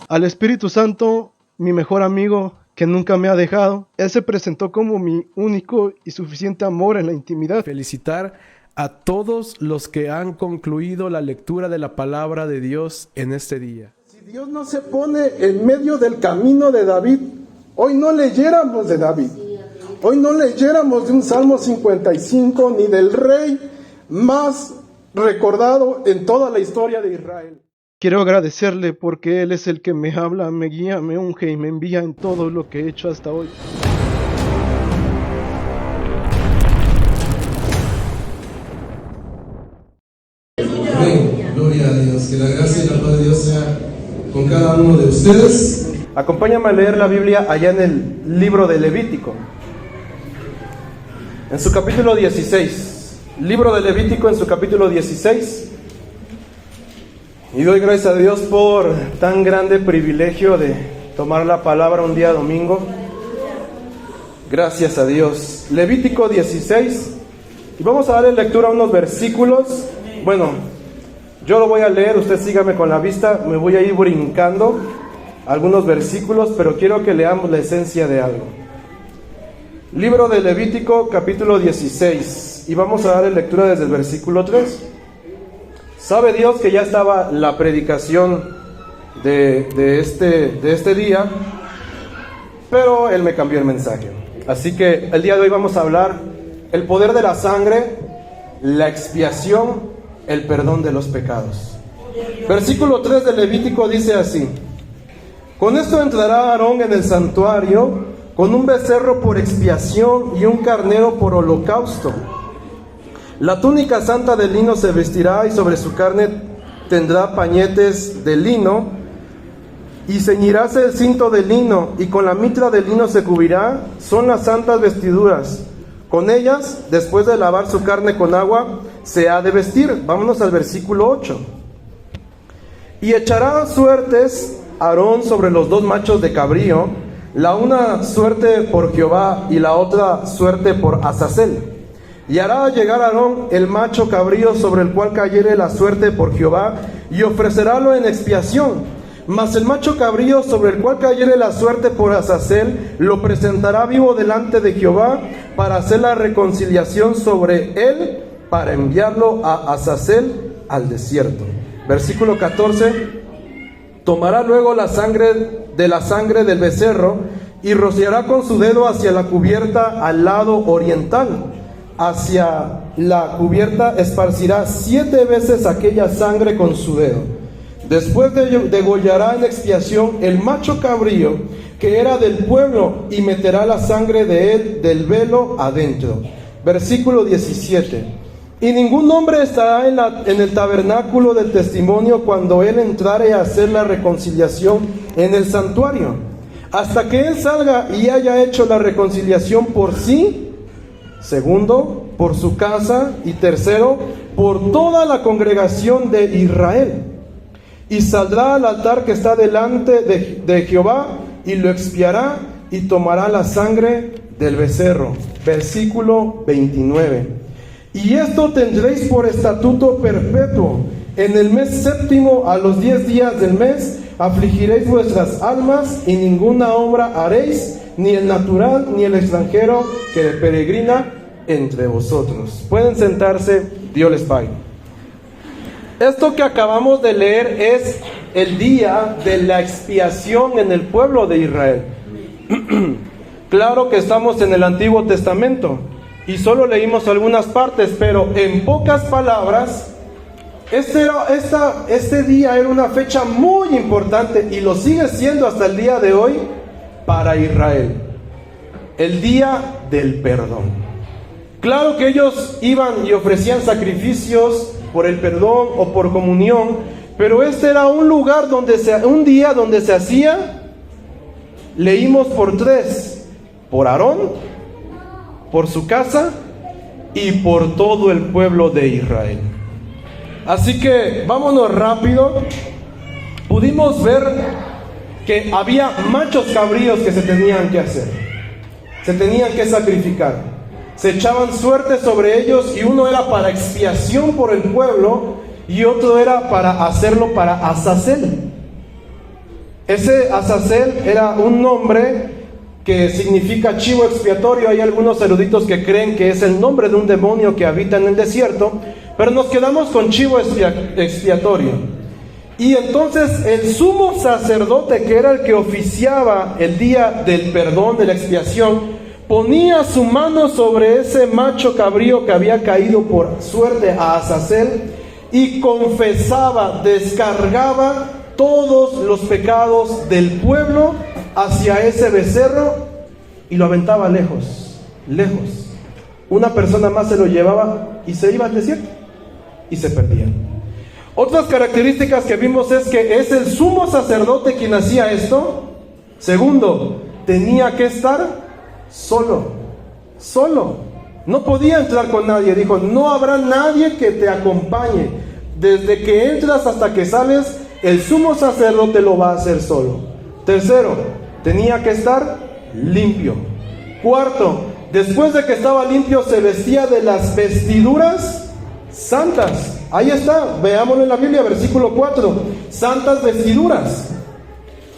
al Espíritu Santo, mi mejor amigo, que nunca me ha dejado. Él se presentó como mi único y suficiente amor en la intimidad. Felicitar a todos los que han concluido la lectura de la palabra de Dios en este día. Si Dios no se pone en medio del camino de David, hoy no leyéramos de David. Hoy no leyéramos de un Salmo 55 ni del rey más recordado en toda la historia de Israel. Quiero agradecerle porque Él es el que me habla, me guía, me unge y me envía en todo lo que he hecho hasta hoy. Amén. Gloria a Dios. Que la gracia y la paz de Dios sea con cada uno de ustedes. Acompáñame a leer la Biblia allá en el libro de Levítico. En su capítulo 16. Libro de Levítico en su capítulo 16. Y doy gracias a Dios por tan grande privilegio de tomar la palabra un día domingo. Gracias a Dios. Levítico 16. Y vamos a darle lectura a unos versículos. Bueno, yo lo voy a leer, usted sígame con la vista. Me voy a ir brincando algunos versículos, pero quiero que leamos la esencia de algo. Libro de Levítico, capítulo 16. Y vamos a darle lectura desde el versículo 3. Sabe Dios que ya estaba la predicación de este día, pero Él me cambió el mensaje. Así que el día de hoy vamos a hablar el poder de la sangre, la expiación, el perdón de los pecados. Versículo 3 de Levítico dice así: con esto entrará Aarón en el santuario con un becerro por expiación y un carnero por holocausto. La túnica santa de lino se vestirá y sobre su carne tendrá pañetes de lino y ceñiráse el cinto de lino y con la mitra de lino se cubrirá. Son las santas vestiduras. Con ellas, después de lavar su carne con agua, se ha de vestir. Vámonos al versículo 8. Y echará suertes Aarón sobre los dos machos de cabrío, la una suerte por Jehová y la otra suerte por Azazel. Y hará llegar Aarón el macho cabrío sobre el cual cayere la suerte por Jehová, y ofrecerálo en expiación. Mas el macho cabrío sobre el cual cayere la suerte por Azazel, lo presentará vivo delante de Jehová, para hacer la reconciliación sobre él, para enviarlo a Azazel al desierto. Versículo 14. Tomará luego la sangre del becerro, y rociará con su dedo hacia la cubierta al lado oriental. Hacia la cubierta esparcirá 7 veces aquella sangre con su dedo. Después degollará en expiación el macho cabrío que era del pueblo, y meterá la sangre de él del velo adentro. Versículo 17. Y ningún hombre estará en el tabernáculo del testimonio cuando él entrare a hacer la reconciliación en el santuario, hasta que él salga y haya hecho la reconciliación por sí. Segundo, por su casa. Y tercero, por toda la congregación de Israel. Y saldrá al altar que está delante de Jehová, y lo expiará, y tomará la sangre del becerro. Versículo 29. Y esto tendréis por estatuto perpetuo. En el mes séptimo, a los 10 días del mes, afligiréis vuestras almas, y ninguna obra haréis, ni el natural ni el extranjero que peregrina entre vosotros. Pueden sentarse, Dios les pague. Esto que acabamos de leer es el día de la expiación en el pueblo de Israel. Claro que estamos en el Antiguo Testamento y solo leímos algunas partes, pero en pocas palabras, este día era una fecha muy importante, y lo sigue siendo hasta el día de hoy para Israel. El día del perdón. Claro que ellos iban y ofrecían sacrificios por el perdón o por comunión, pero este era un día donde se hacía, leímos por 3, por Aarón, por su casa y por todo el pueblo de Israel. Así que vámonos rápido. Pudimos ver que había machos cabríos que se tenían que hacer, se tenían que sacrificar. Se echaban suerte sobre ellos, y uno era para expiación por el pueblo y otro era para hacerlo para Azazel. Ese Azazel era un nombre que significa chivo expiatorio. Hay algunos eruditos que creen que es el nombre de un demonio que habita en el desierto, pero nos quedamos con chivo expiatorio. Y entonces el sumo sacerdote, que era el que oficiaba el día del perdón, de la expiación, ponía su mano sobre ese macho cabrío que había caído por suerte a Azazel y confesaba, descargaba todos los pecados del pueblo hacia ese becerro y lo aventaba lejos, lejos. Una persona más se lo llevaba y se iba al desierto y se perdía. Otras características que vimos es que es el sumo sacerdote quien hacía esto. Segundo, tenía que estar solo. No podía entrar con nadie. Dijo, no habrá nadie que te acompañe. Desde que entras hasta que sales, el sumo sacerdote lo va a hacer solo. Tercero, tenía que estar limpio. Cuarto, después de que estaba limpio, se vestía de las vestiduras santas. Ahí está, veámoslo en la Biblia, versículo 4. Santas vestiduras.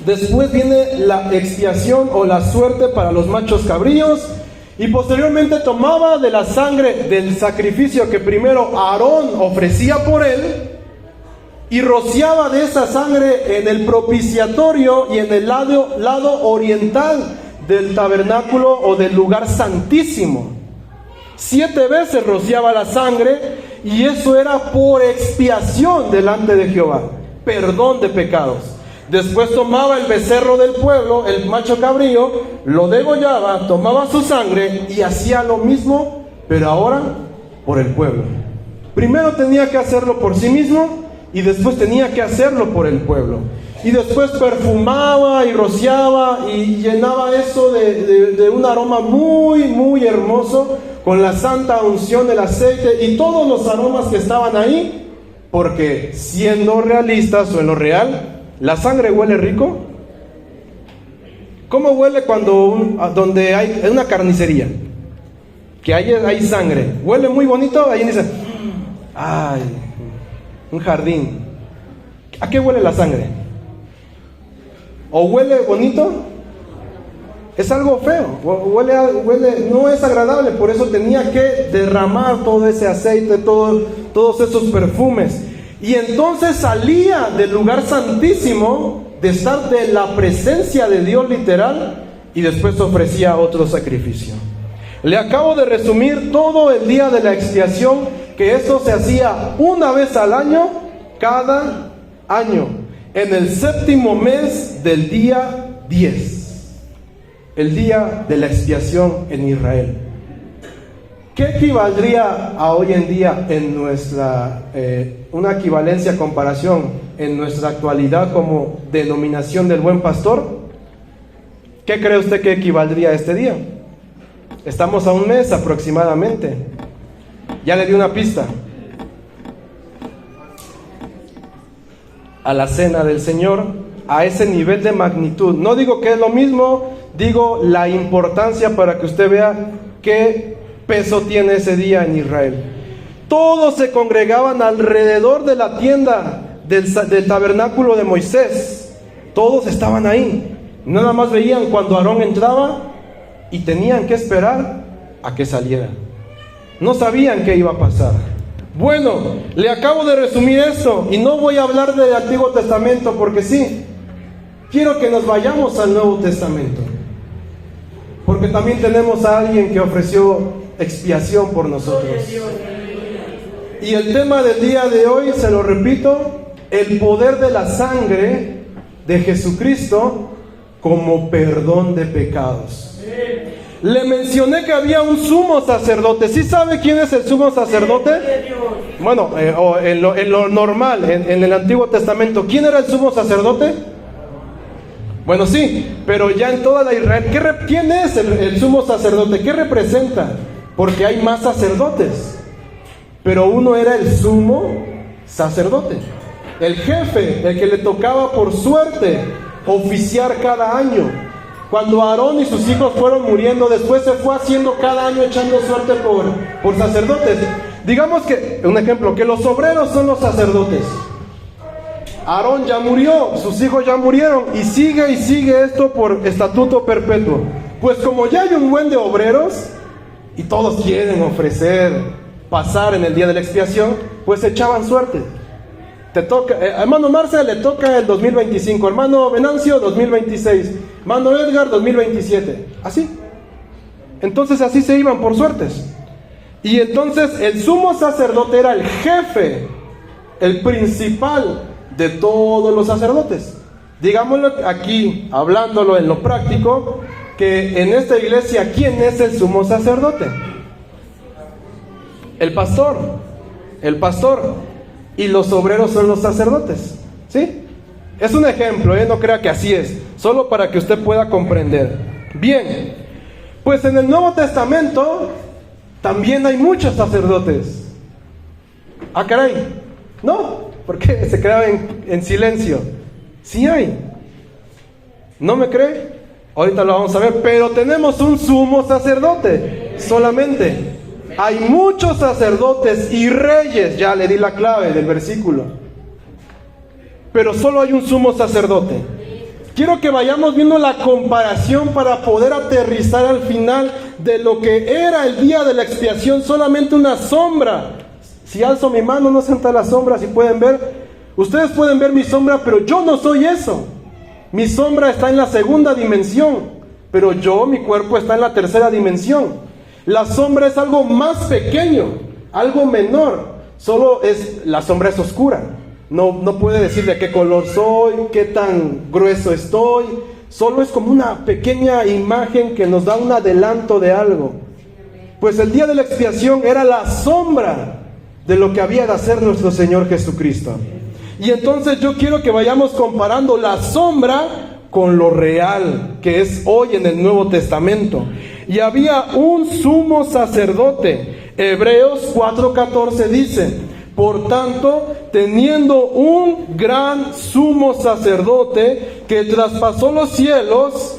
Después viene la expiación o la suerte para los machos cabríos. Y posteriormente tomaba de la sangre del sacrificio que primero Aarón ofrecía por él, y rociaba de esa sangre en el propiciatorio y en el lado oriental del tabernáculo o del lugar santísimo. 7 veces rociaba la sangre, y eso era por expiación delante de Jehová, perdón de pecados. Después tomaba el becerro del pueblo, el macho cabrío, lo degollaba, tomaba su sangre y hacía lo mismo, pero ahora por el pueblo. Primero tenía que hacerlo por sí mismo y después tenía que hacerlo por el pueblo. Y después perfumaba y rociaba y llenaba eso de un aroma muy, muy hermoso, con la santa unción del aceite y todos los aromas que estaban ahí, porque siendo realistas o en lo real, ¿la sangre huele rico? ¿Cómo huele donde hay una carnicería? Que hay sangre. ¿Huele muy bonito? Ahí dice, ¡ay! Un jardín. ¿A qué huele la sangre? ¿O huele bonito? Es algo feo. Huele, no es agradable. Por eso tenía que derramar todo ese aceite, todos esos perfumes. Y entonces salía del lugar santísimo, de estar de la presencia de Dios literal, y después ofrecía otro sacrificio. Le acabo de resumir todo el día de la expiación, que esto se hacía una vez al año, cada año, en el 7º mes del día 10, el día de la expiación en Israel. ¿Qué equivaldría a hoy en día en nuestra, una equivalencia, comparación en nuestra actualidad como denominación del Buen Pastor? ¿Qué cree usted que equivaldría a este día? Estamos a un mes aproximadamente. Ya le di una pista. A la cena del Señor, a ese nivel de magnitud. No digo que es lo mismo, digo la importancia para que usted vea qué peso tiene ese día en Israel. Todos se congregaban alrededor de la tienda del tabernáculo de Moisés. Todos estaban ahí. Nada más veían cuando Aarón entraba y tenían que esperar a que saliera. No sabían qué iba a pasar. Bueno, le acabo de resumir esto y no voy a hablar del Antiguo Testamento porque sí, quiero que nos vayamos al Nuevo Testamento, porque también tenemos a alguien que ofreció expiación por nosotros. Y el tema del día de hoy, se lo repito, el poder de la sangre de Jesucristo como perdón de pecados. Le mencioné que había un sumo sacerdote. ¿Sí sabe quién es el sumo sacerdote? Bueno, en lo normal, en el Antiguo Testamento, ¿quién era el sumo sacerdote? Bueno, sí, pero ya en toda la Israel, ¿quién es el sumo sacerdote? ¿Qué representa? Porque hay más sacerdotes, pero uno era el sumo sacerdote, el jefe, el que le tocaba por suerte oficiar cada año. Cuando Aarón y sus hijos fueron muriendo, después se fue haciendo cada año echando suerte por sacerdotes. Digamos que, un ejemplo, que los obreros son los sacerdotes. Aarón ya murió, sus hijos ya murieron, y sigue esto por estatuto perpetuo. Pues como ya hay un buen de obreros, y todos quieren ofrecer, pasar en el día de la expiación, pues echaban suerte. Te toca, hermano Marcel le toca el 2025, hermano Venancio 2026, hermano Edgar 2027, así. Entonces así se iban por suertes. Y entonces el sumo sacerdote era el jefe, el principal de todos los sacerdotes. Digámoslo aquí, hablándolo en lo práctico, que en esta iglesia, ¿quién es el sumo sacerdote? El pastor. Y los obreros son los sacerdotes, ¿sí? Es un ejemplo, no crea que así es, solo para que usted pueda comprender. Bien, pues en el Nuevo Testamento también hay muchos sacerdotes. Ah, caray, no, ¿por qué se quedaban en silencio? Sí hay. ¿No me cree? Ahorita lo vamos a ver, pero tenemos un sumo sacerdote solamente. Hay muchos sacerdotes y reyes, ya le di la clave del versículo, pero solo hay un sumo sacerdote. Quiero que vayamos viendo la comparación para poder aterrizar al final de lo que era el día de la expiación, solamente una sombra. Si alzo mi mano, no sienta la sombra, si pueden ver. Ustedes pueden ver mi sombra, pero yo no soy eso. Mi sombra está en la segunda dimensión, pero yo, mi cuerpo, está en la tercera dimensión. La sombra es algo más pequeño, algo menor. La sombra es oscura. No puede decir de qué color soy, qué tan grueso estoy. Solo es como una pequeña imagen que nos da un adelanto de algo. Pues el día de la expiación era la sombra de lo que había de hacer nuestro Señor Jesucristo. Y entonces yo quiero que vayamos comparando la sombra con lo real que es hoy en el Nuevo Testamento. Y había un sumo sacerdote. Hebreos 4:14 dice: por tanto, teniendo un gran sumo sacerdote que traspasó los cielos,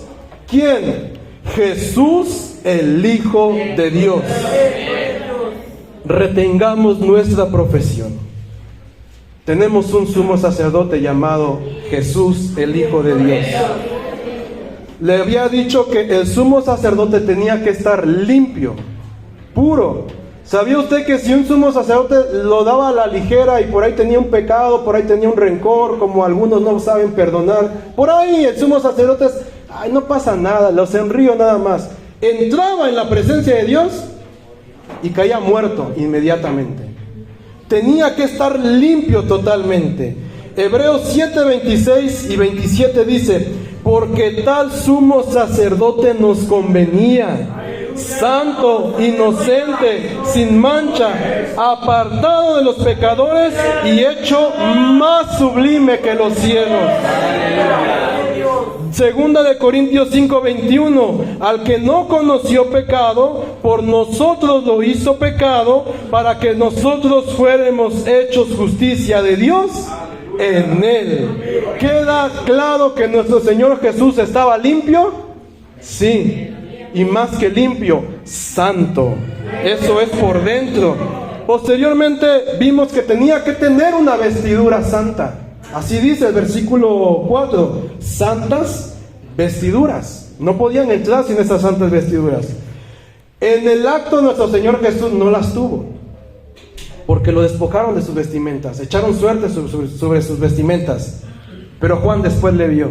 ¿quién? Jesús, el Hijo de Dios. Retengamos nuestra profesión. Tenemos un sumo sacerdote llamado Jesús, el Hijo de Dios. Le había dicho que el sumo sacerdote tenía que estar limpio, puro. ¿Sabía usted que si un sumo sacerdote lo daba a la ligera y por ahí tenía un pecado, por ahí tenía un rencor, como algunos no saben perdonar, por ahí el sumo sacerdote no pasa nada, los enrío nada más, entraba en la presencia de Dios y caía muerto inmediatamente? Tenía que estar limpio totalmente. Hebreos 7:26 y 27 dice: porque tal sumo sacerdote nos convenía, santo, inocente, sin mancha, apartado de los pecadores y hecho más sublime que los cielos. Segunda de Corintios 5:21, al que no conoció pecado, por nosotros lo hizo pecado, para que nosotros fuéramos hechos justicia de Dios en él. ¿Queda claro que nuestro Señor Jesús estaba limpio? Sí, y más que limpio, santo. Eso es por dentro. Posteriormente vimos que tenía que tener una vestidura santa. Así dice el versículo 4, santas vestiduras. No podían entrar sin esas santas vestiduras. En el acto nuestro Señor Jesús no las tuvo, porque lo despojaron de sus vestimentas, echaron suerte sobre sus vestimentas. Pero Juan después le vio.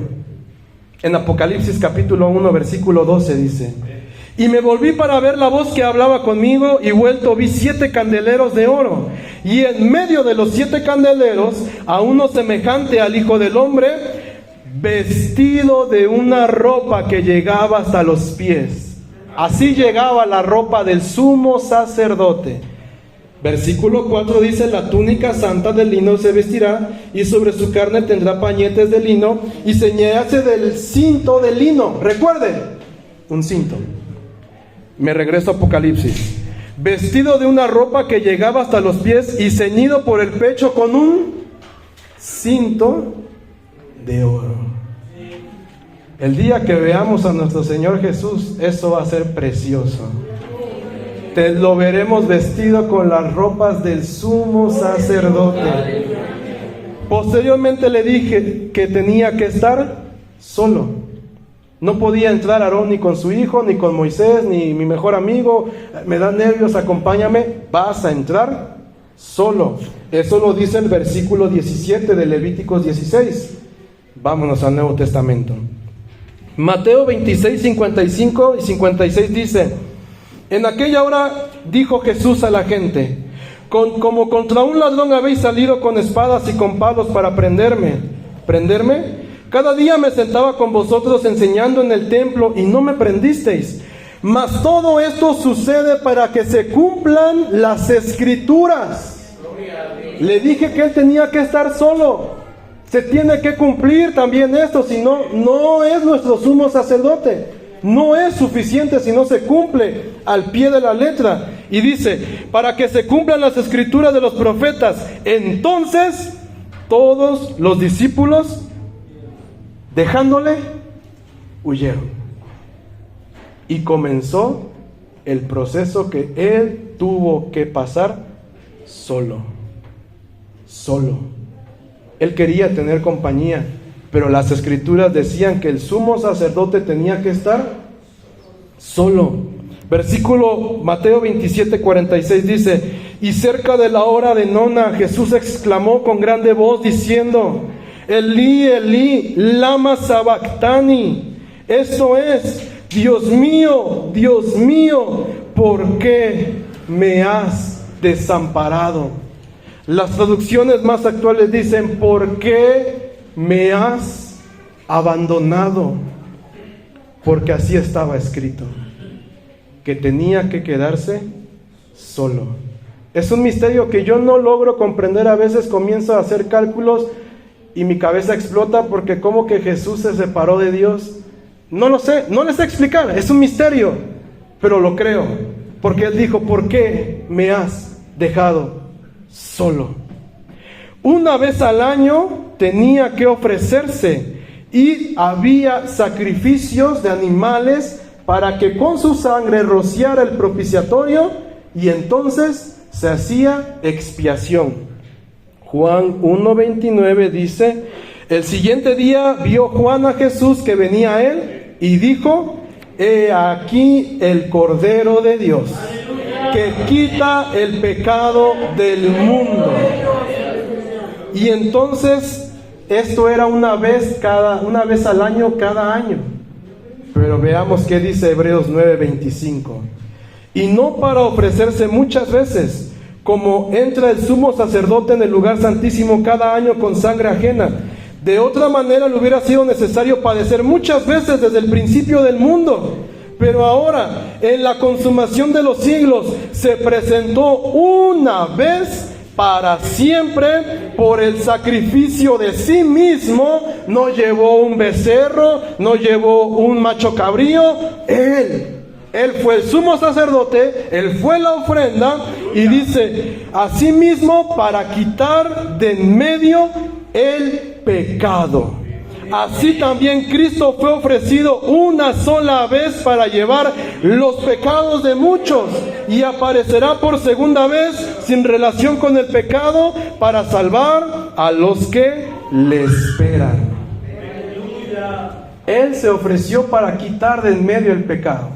En Apocalipsis capítulo 1 versículo 12 dice: y me volví para ver la voz que hablaba conmigo, y vuelto vi 7 candeleros de oro, y en medio de los 7 candeleros a uno semejante al Hijo del Hombre, vestido de una ropa que llegaba hasta los pies. Así llegaba la ropa del sumo sacerdote. Versículo 4 dice: la túnica santa de lino se vestirá, y sobre su carne tendrá pañetes de lino, y ceñirse del cinto de lino. Recuerde, un cinto. Me regreso a Apocalipsis. Vestido de una ropa que llegaba hasta los pies, y ceñido por el pecho con un cinto de oro. El día que veamos a nuestro Señor Jesús, eso va a ser precioso. Te lo veremos vestido con las ropas del sumo sacerdote. Posteriormente le dije que tenía que estar solo. No podía entrar Aarón ni con su hijo, ni con Moisés, ni mi mejor amigo. Me da nervios, acompáñame. Vas a entrar solo. Eso lo dice el versículo 17 de Levíticos 16. Vámonos al Nuevo Testamento. Mateo 26, 55 y 56 dice: en aquella hora dijo Jesús a la gente: como contra un ladrón habéis salido con espadas y con palos para prenderme. Cada día me sentaba con vosotros enseñando en el templo y no me prendisteis. Mas todo esto sucede para que se cumplan las Escrituras. Le dije que él tenía que estar solo. Se tiene que cumplir también esto, si no, no es nuestro sumo sacerdote. No es suficiente si no se cumple al pie de la letra. Y dice, para que se cumplan las escrituras de los profetas. Entonces, todos los discípulos, dejándole, huyeron. Y comenzó el proceso que él tuvo que pasar solo. Él quería tener compañía, pero las escrituras decían que el sumo sacerdote tenía que estar solo. Versículo Mateo 27, 46 dice: y cerca de la hora de nona, Jesús exclamó con grande voz diciendo: Elí, Elí, lama sabactani. Esto es: Dios mío, ¿por qué me has desamparado? Las traducciones más actuales dicen: ¿por qué me has abandonado? Porque así estaba escrito, que tenía que quedarse solo. Es un misterio que yo no logro comprender. A veces comienzo a hacer cálculos y mi cabeza explota, porque como que Jesús se separó de Dios. No lo sé, no les sé explicar, es un misterio, pero lo creo, porque Él dijo: ¿por qué me has dejado solo? Una vez al año tenía que ofrecerse, y había sacrificios de animales para que con su sangre rociara el propiciatorio, y entonces se hacía expiación. Juan 1:29 dice: el siguiente día vio Juan a Jesús que venía a él y dijo: he aquí el Cordero de Dios, que quita el pecado del mundo. Y entonces esto era una vez al año, cada año. Pero veamos qué dice Hebreos 9:25. Y no para ofrecerse muchas veces, como entra el sumo sacerdote en el lugar santísimo cada año con sangre ajena. De otra manera le hubiera sido necesario padecer muchas veces desde el principio del mundo. Pero ahora, en la consumación de los siglos, se presentó una vez para siempre por el sacrificio de sí mismo. No llevó un becerro, no llevó un macho cabrío. Él fue el sumo sacerdote, Él fue la ofrenda, y dice: asimismo, para quitar de en medio el pecado. Así también Cristo fue ofrecido una sola vez para llevar los pecados de muchos, y aparecerá por segunda vez sin relación con el pecado para salvar a los que le esperan. Él se ofreció para quitar de en medio el pecado.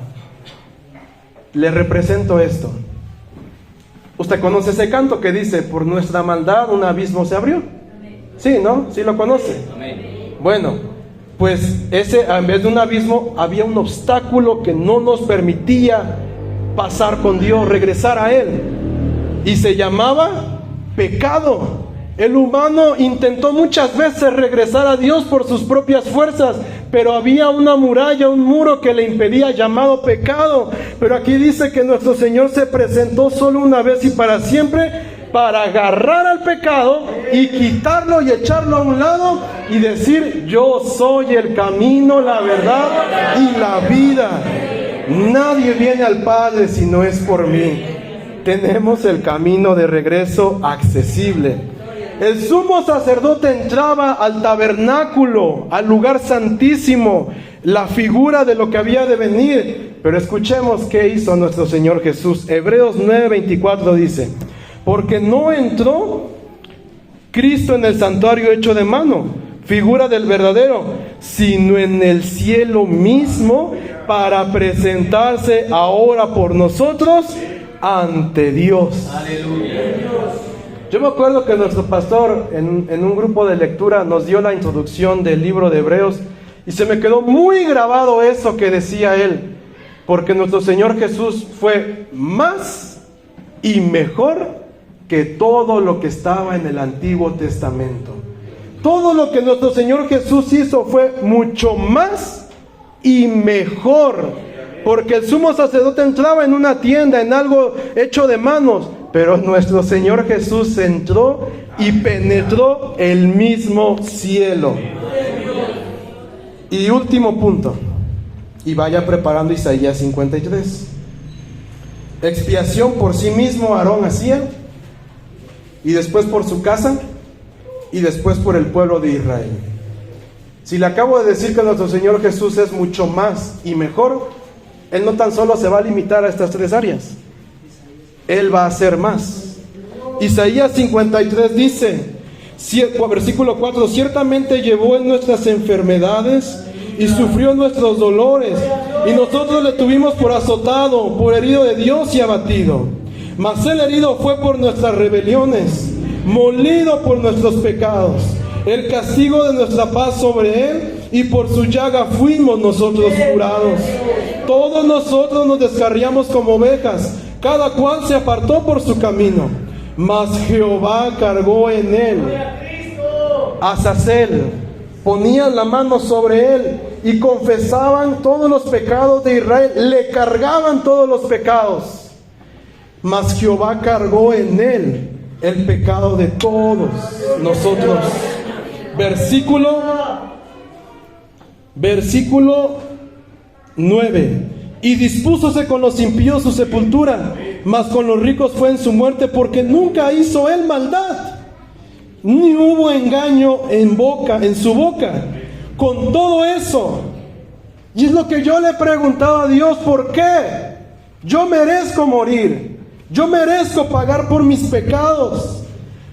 Le represento esto. Usted conoce ese canto que dice: por nuestra maldad un abismo se abrió. Sí, ¿no? ¿Sí lo conoce? Bueno, pues ese, en vez de un abismo, había un obstáculo que no nos permitía pasar con Dios, regresar a Él, y se llamaba pecado. El humano intentó muchas veces regresar a Dios por sus propias fuerzas, pero había una muralla, un muro que le impedía, llamado pecado. Pero aquí dice que nuestro Señor se presentó solo una vez y para siempre, para agarrar al pecado y quitarlo y echarlo a un lado y decir: yo soy el camino, la verdad y la vida. Nadie viene al Padre si no es por mí. Tenemos el camino de regreso accesible. El sumo sacerdote entraba al tabernáculo, al lugar santísimo, la figura de lo que había de venir. Pero escuchemos qué hizo nuestro Señor Jesús. Hebreos 9:24 dice: porque no entró Cristo en el santuario hecho de mano, figura del verdadero, sino en el cielo mismo, para presentarse ahora por nosotros ante Dios. Aleluya. Yo me acuerdo que nuestro pastor en un grupo de lectura nos dio la introducción del libro de Hebreos y se me quedó muy grabado eso que decía él, porque nuestro Señor Jesús fue más y mejor que todo lo que estaba en el Antiguo Testamento. Todo lo que nuestro Señor Jesús hizo fue mucho más y mejor, porque el sumo sacerdote entraba en una tienda, en algo hecho de manos, pero nuestro Señor Jesús entró y penetró el mismo cielo. Y último punto, y vaya preparando Isaías 53. Expiación por sí mismo Aarón hacía, y después por su casa, y después por el pueblo de Israel. Si le acabo de decir que nuestro Señor Jesús es mucho más y mejor, Él no tan solo se va a limitar a estas tres áreas, Él va a hacer más. Isaías 53 dice, versículo 4, ciertamente llevó en nuestras enfermedades y sufrió nuestros dolores, y nosotros le tuvimos por azotado, por herido de Dios y abatido. Mas el herido fue por nuestras rebeliones, molido por nuestros pecados. El castigo de nuestra paz sobre él, y por su llaga fuimos nosotros curados. Todos nosotros nos descarriamos como ovejas, cada cual se apartó por su camino, mas Jehová cargó en él. Azazel, ponían la mano sobre él y confesaban todos los pecados de Israel, le cargaban todos los pecados. Mas Jehová cargó en él el pecado de todos nosotros. Versículo 9. Y dispúsose con los impíos su sepultura, mas con los ricos fue en su muerte, porque nunca hizo él maldad, ni hubo engaño en su boca. Con todo eso, y es lo que yo le preguntaba a Dios, ¿por qué? Yo merezco morir, yo merezco pagar por mis pecados,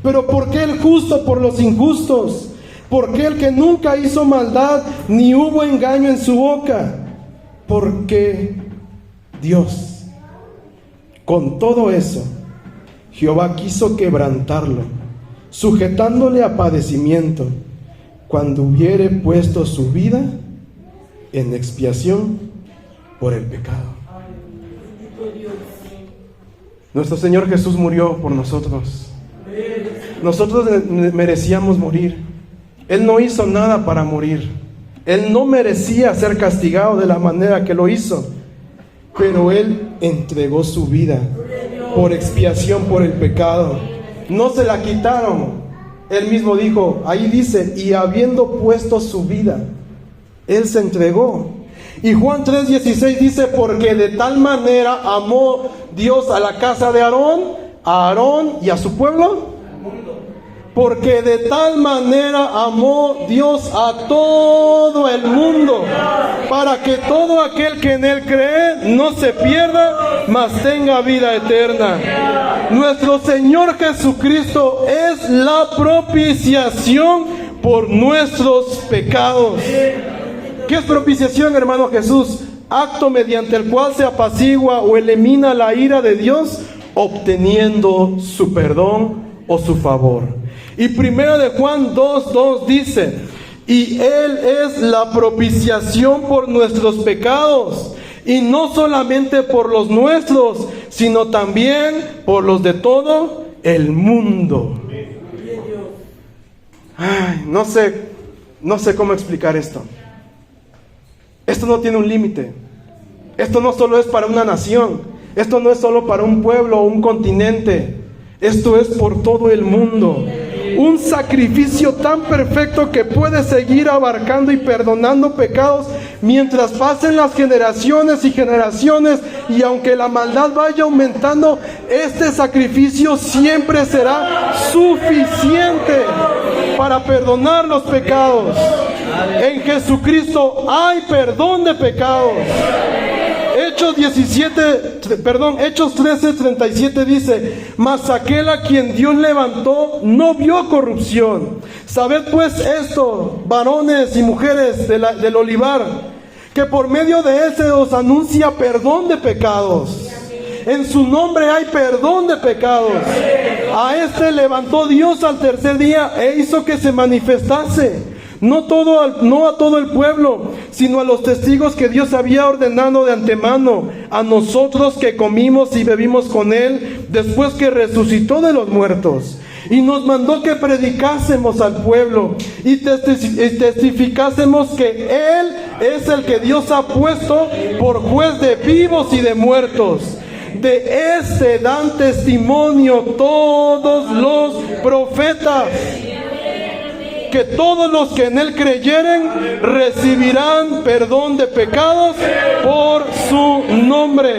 pero ¿por qué el justo por los injustos? ¿Por qué el que nunca hizo maldad, ni hubo engaño en su boca? Porque Dios, con todo eso, Jehová quiso quebrantarlo, sujetándole a padecimiento, cuando hubiere puesto su vida en expiación por el pecado. Nuestro Señor Jesús murió por nosotros. Nosotros merecíamos morir. Él no hizo nada para morir. Él no merecía ser castigado de la manera que lo hizo, pero Él entregó su vida por expiación por el pecado. No se la quitaron. Él mismo dijo, ahí dice, y habiendo puesto su vida, Él se entregó. Y Juan 3:16 dice, porque de tal manera amó Dios a la casa de Aarón, a Aarón y a su pueblo. Porque de tal manera amó Dios a todo el mundo, para que todo aquel que en Él cree no se pierda, mas tenga vida eterna. Nuestro Señor Jesucristo es la propiciación por nuestros pecados. ¿Qué es propiciación, hermano Jesús? Acto mediante el cual se apacigua o elimina la ira de Dios, obteniendo su perdón o su favor. Y 1 de Juan 2:2 dice, y Él es la propiciación por nuestros pecados, y no solamente por los nuestros, sino también por los de todo el mundo. Ay, no sé cómo explicar esto. Esto no tiene un límite. Esto no solo es para una nación. Esto no es solo para un pueblo o un continente. Esto es por todo el mundo. Un sacrificio tan perfecto que puede seguir abarcando y perdonando pecados mientras pasen las generaciones y generaciones, y aunque la maldad vaya aumentando, este sacrificio siempre será suficiente para perdonar los pecados. En Jesucristo hay perdón de pecados. Hechos 13:37 dice: mas aquel a quien Dios levantó no vio corrupción. Sabed pues esto, varones y mujeres del olivar, que por medio de él se os anuncia perdón de pecados. En su nombre hay perdón de pecados. A este levantó Dios al tercer día e hizo que se manifestase. No a todo el pueblo, sino a los testigos que Dios había ordenado de antemano, a nosotros que comimos y bebimos con Él después que resucitó de los muertos. Y nos mandó que predicásemos al pueblo y testificásemos que Él es el que Dios ha puesto por juez de vivos y de muertos. De este dan testimonio todos los profetas, que todos los que en Él creyeren recibirán perdón de pecados por su nombre.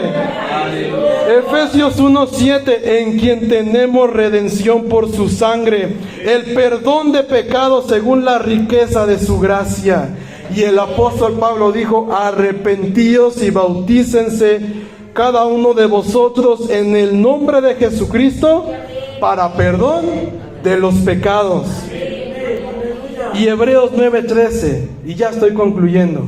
Efesios 1:7, en quien tenemos redención por su sangre, el perdón de pecados según la riqueza de su gracia. Y el apóstol Pablo dijo: arrepentíos y bautícense cada uno de vosotros en el nombre de Jesucristo para perdón de los pecados. Y Hebreos 9:13, y ya estoy concluyendo,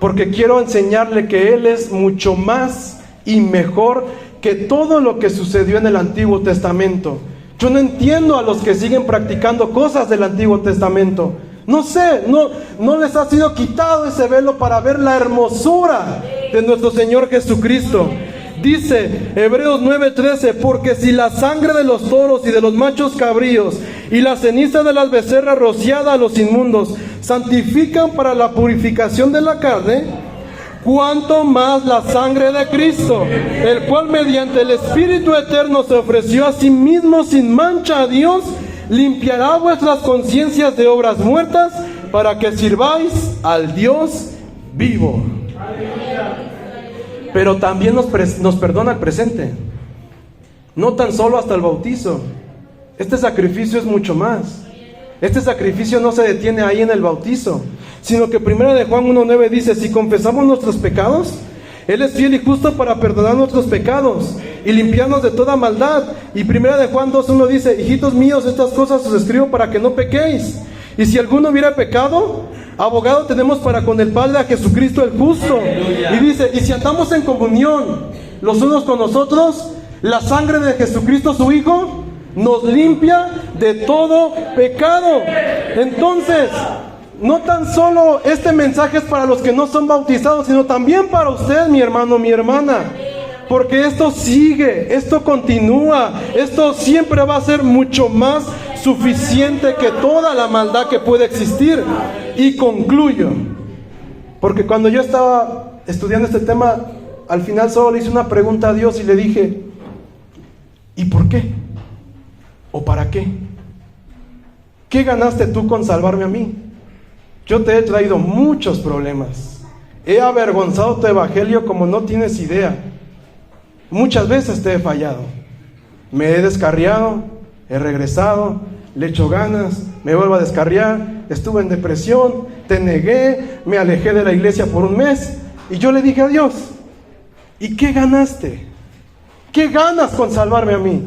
porque quiero enseñarle que Él es mucho más y mejor que todo lo que sucedió en el Antiguo Testamento. Yo no entiendo a los que siguen practicando cosas del Antiguo Testamento. No sé, no les ha sido quitado ese velo para ver la hermosura de nuestro Señor Jesucristo. Dice Hebreos 9:13, porque si la sangre de los toros y de los machos cabríos y la ceniza de las becerras rociada a los inmundos santifican para la purificación de la carne, cuánto más la sangre de Cristo, el cual mediante el Espíritu eterno se ofreció a sí mismo sin mancha a Dios, limpiará vuestras conciencias de obras muertas para que sirváis al Dios vivo. Pero también nos perdona el presente, no tan solo hasta el bautizo. Este sacrificio es mucho más. Este sacrificio no se detiene ahí en el bautizo, sino que 1 de Juan 1:9 dice: si confesamos nuestros pecados, Él es fiel y justo para perdonar nuestros pecados y limpiarnos de toda maldad. Y 1 de Juan 2:1 dice: hijitos míos, estas cosas os escribo para que no pequéis. Y si alguno hubiera pecado, abogado tenemos para con el Padre a Jesucristo el justo. Y dice: y si andamos en comunión los unos con los otros, la sangre de Jesucristo su Hijo nos limpia de todo pecado. Entonces, no tan solo este mensaje es para los que no son bautizados, sino también para usted, mi hermano, mi hermana. Porque esto sigue, esto continúa, esto siempre va a ser mucho más suficiente que toda la maldad que puede existir. Y concluyo, porque cuando yo estaba estudiando este tema, al final solo le hice una pregunta a Dios y le dije: ¿y por qué? ¿O para qué? ¿Qué ganaste tú con salvarme a mí? Yo te he traído muchos problemas, he avergonzado tu evangelio como no tienes idea. Muchas veces te he fallado, me he descarriado, he regresado, le echo ganas, me vuelvo a descarriar, estuve en depresión, te negué, me alejé de la iglesia por un mes. Y yo le dije a Dios: ¿y qué ganaste? ¿Qué ganas con salvarme a mí?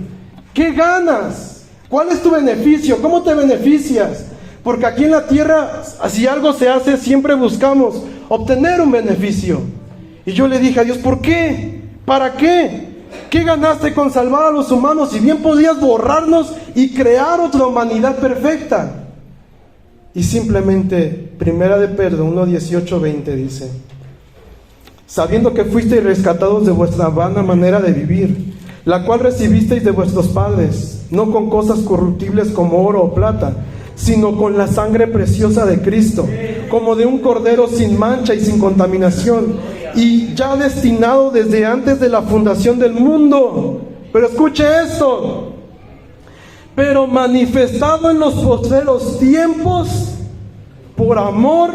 ¿Qué ganas? ¿Cuál es tu beneficio? ¿Cómo te beneficias? Porque aquí en la tierra, si algo se hace, siempre buscamos obtener un beneficio. Y yo le dije a Dios: ¿por qué? ¿Para qué? ¿Qué ganaste con salvar a los humanos si bien podías borrarnos y crear otra humanidad perfecta? Y simplemente 1 de Pedro 1:18-20 dice: sabiendo que fuisteis rescatados de vuestra vana manera de vivir, la cual recibisteis de vuestros padres, no con cosas corruptibles como oro o plata, sino con la sangre preciosa de Cristo, como de un cordero sin mancha y sin contaminación, y ya destinado desde antes de la fundación del mundo. Pero escuche esto: pero manifestado en los postreros tiempos por amor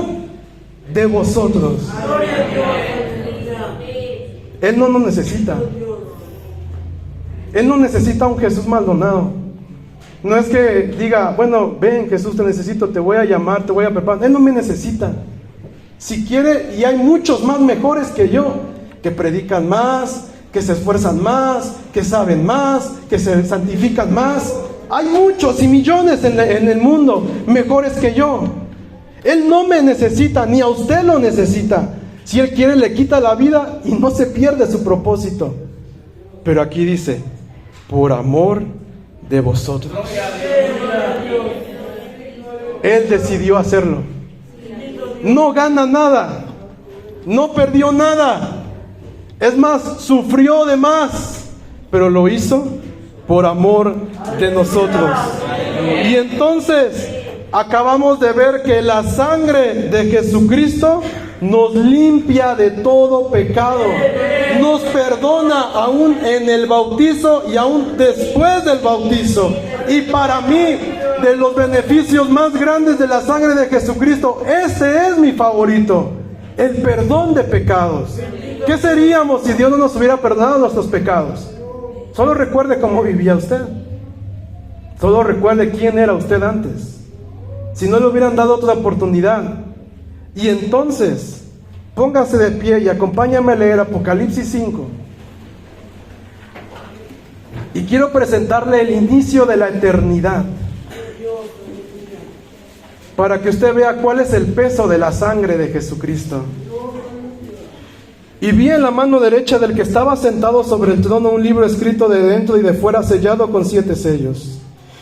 de vosotros. Él no nos necesita. Él no necesita un Jesús Maldonado. No es que diga: bueno, ven Jesús, te necesito, te voy a llamar, te voy a preparar. Él no me necesita. Si quiere, y hay muchos más mejores que yo, que predican más, que se esfuerzan más, que saben más, que se santifican más. Hay muchos y millones en el mundo mejores que yo. Él no me necesita, ni a usted lo necesita. Si Él quiere, le quita la vida y no se pierde su propósito. Pero aquí dice, por amor de vosotros. Él decidió hacerlo. No gana nada, no perdió nada. Es más, sufrió de más, pero lo hizo por amor de nosotros. Y entonces acabamos de ver que la sangre de Jesucristo nos limpia de todo pecado, nos perdona aún en el bautizo y aún después del bautizo. Y para mí, de los beneficios más grandes de la sangre de Jesucristo, este es mi favorito: el perdón de pecados. ¿Qué seríamos si Dios no nos hubiera perdonado nuestros pecados? Solo recuerde cómo vivía usted. Solo recuerde quién era usted antes. Si no le hubieran dado otra oportunidad. Y entonces, póngase de pie y acompáñame a leer Apocalipsis 5. Y quiero presentarle el inicio de la eternidad, para que usted vea cuál es el peso de la sangre de Jesucristo. Y vi en la mano derecha del que estaba sentado sobre el trono un libro escrito de dentro y de fuera, sellado con 7 sellos.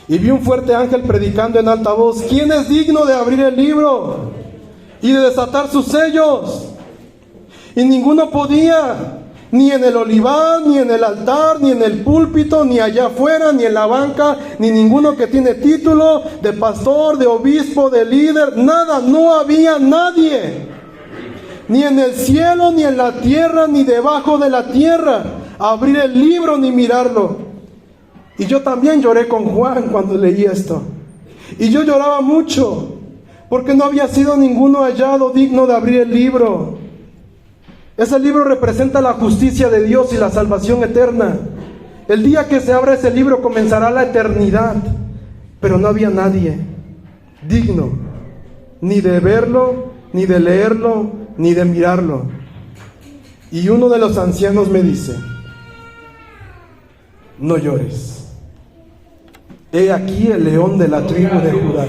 Y vi un fuerte ángel predicando en alta voz: ¿quién es digno de abrir el libro y de desatar sus sellos? Y ninguno podía, ni en el olivar, ni en el altar, ni en el púlpito, ni allá afuera, ni en la banca, ni ninguno que tiene título de pastor, de obispo, de líder, nada, no había nadie, ni en el cielo, ni en la tierra, ni debajo de la tierra, abrir el libro ni mirarlo. Y yo también lloré con Juan cuando leí esto. Y yo lloraba mucho, porque no había sido ninguno hallado digno de abrir el libro. Ese libro representa la justicia de Dios y la salvación eterna. El día que se abra ese libro comenzará la eternidad. Pero no había nadie digno, ni de verlo, ni de leerlo, ni de mirarlo. Y uno de los ancianos me dice: no llores. He aquí el león de la tribu de Judá,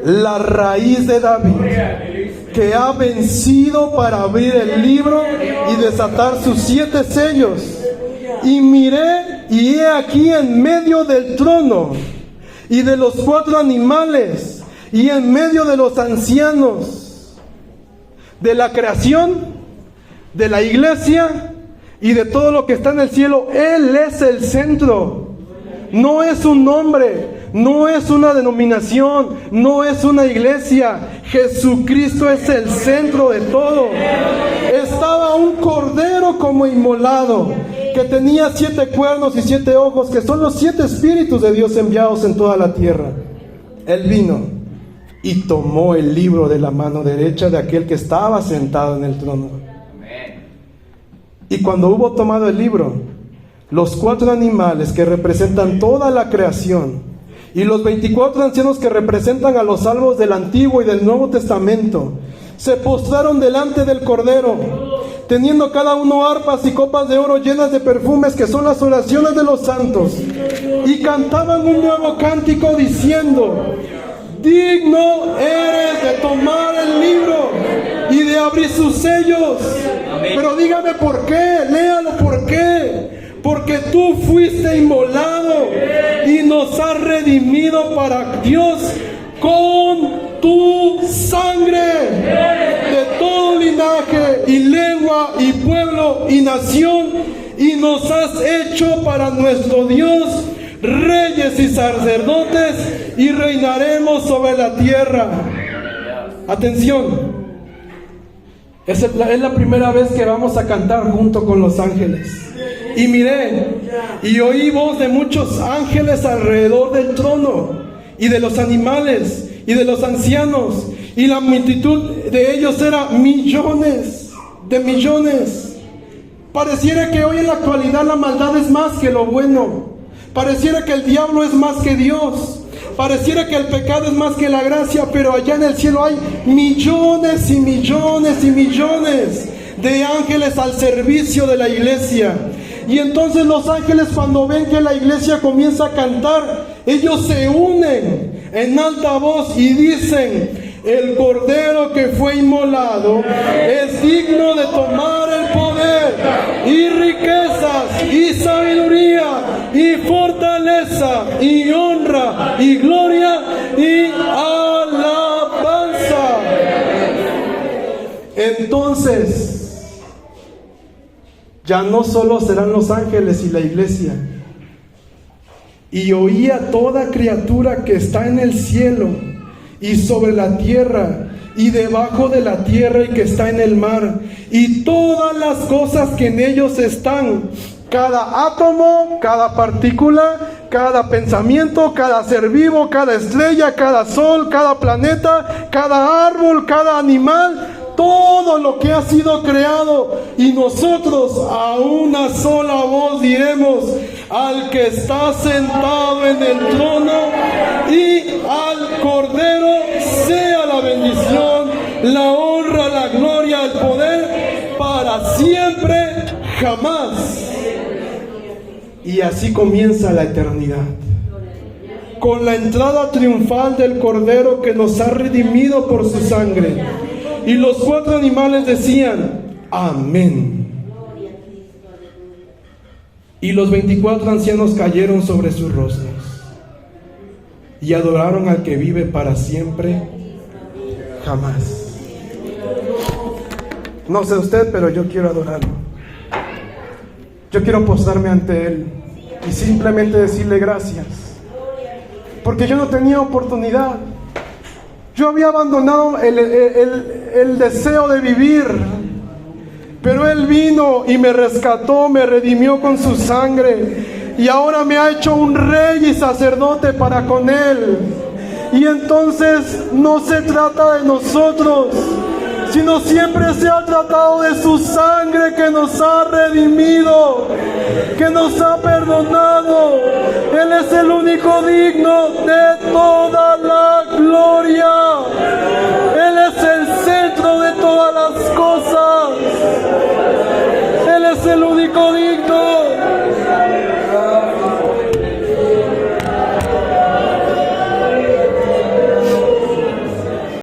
la raíz de David, que ha vencido para abrir el libro y desatar sus 7 sellos. Y miré, y he aquí en medio del trono y de los 4 animales, y en medio de los ancianos, de la creación, de la iglesia y de todo lo que está en el cielo. Él es el centro. No es un nombre, no es una denominación, no es una iglesia. Jesucristo es el centro de todo. Estaba un cordero como inmolado, que tenía 7 cuernos y 7 ojos, que son los 7 espíritus de Dios enviados en toda la tierra. Él vino y tomó el libro de la mano derecha de aquel que estaba sentado en el trono. Y cuando hubo tomado el libro, los 4 animales que representan toda la creación y los 24 ancianos que representan a los salvos del Antiguo y del Nuevo Testamento se postraron delante del Cordero, teniendo cada uno arpas y copas de oro llenas de perfumes, que son las oraciones de los santos, y cantaban un nuevo cántico diciendo: digno eres de tomar el libro y de abrir sus sellos. Pero dígame por qué, léalo por qué. Porque tú fuiste inmolado y nos has redimido para Dios con tu sangre, de todo linaje y lengua y pueblo y nación, y nos has hecho para nuestro Dios reyes y sacerdotes, y reinaremos sobre la tierra. Atención, es la primera vez que vamos a cantar junto con los ángeles. Y miré y oí voz de muchos ángeles alrededor del trono, y de los animales y de los ancianos, y la multitud de ellos era millones de millones. Pareciera que hoy en la actualidad la maldad es más que lo bueno. Pareciera que el diablo es más que Dios. Pareciera que el pecado es más que la gracia, pero allá en el cielo hay millones y millones y millones de ángeles al servicio de la iglesia. Y entonces los ángeles, cuando ven que la iglesia comienza a cantar, ellos se unen en alta voz y dicen: el Cordero que fue inmolado es digno de tomar el poder y riquezas y sabiduría y fortaleza y honra y gloria y alabanza. Entonces, ya no solo serán los ángeles y la iglesia. Y oía toda criatura que está en el cielo y sobre la tierra y debajo de la tierra y que está en el mar, y todas las cosas que en ellos están, cada átomo, cada partícula, cada pensamiento, cada ser vivo, cada estrella, cada sol, cada planeta, cada árbol, cada animal, todo lo que ha sido creado. Y nosotros a una sola voz diremos: al que está sentado en el trono y al Cordero sea la bendición, la honra, la gloria, el poder para siempre, jamás. Y así comienza la eternidad, con la entrada triunfal del Cordero que nos ha redimido por su sangre. Y los 4 animales decían: amén. Y los 24 ancianos cayeron sobre sus rostros y adoraron al que vive para siempre, jamás. No sé usted, pero yo quiero adorarlo. Yo quiero postrarme ante Él y simplemente decirle gracias, porque yo no tenía oportunidad. Yo había abandonado el deseo de vivir, pero Él vino y me rescató, me redimió con su sangre, y ahora me ha hecho un rey y sacerdote para con Él. Y entonces no se trata de nosotros, sino siempre se ha tratado de su sangre que nos ha redimido, que nos ha perdonado. Él es el único digno de toda la gloria.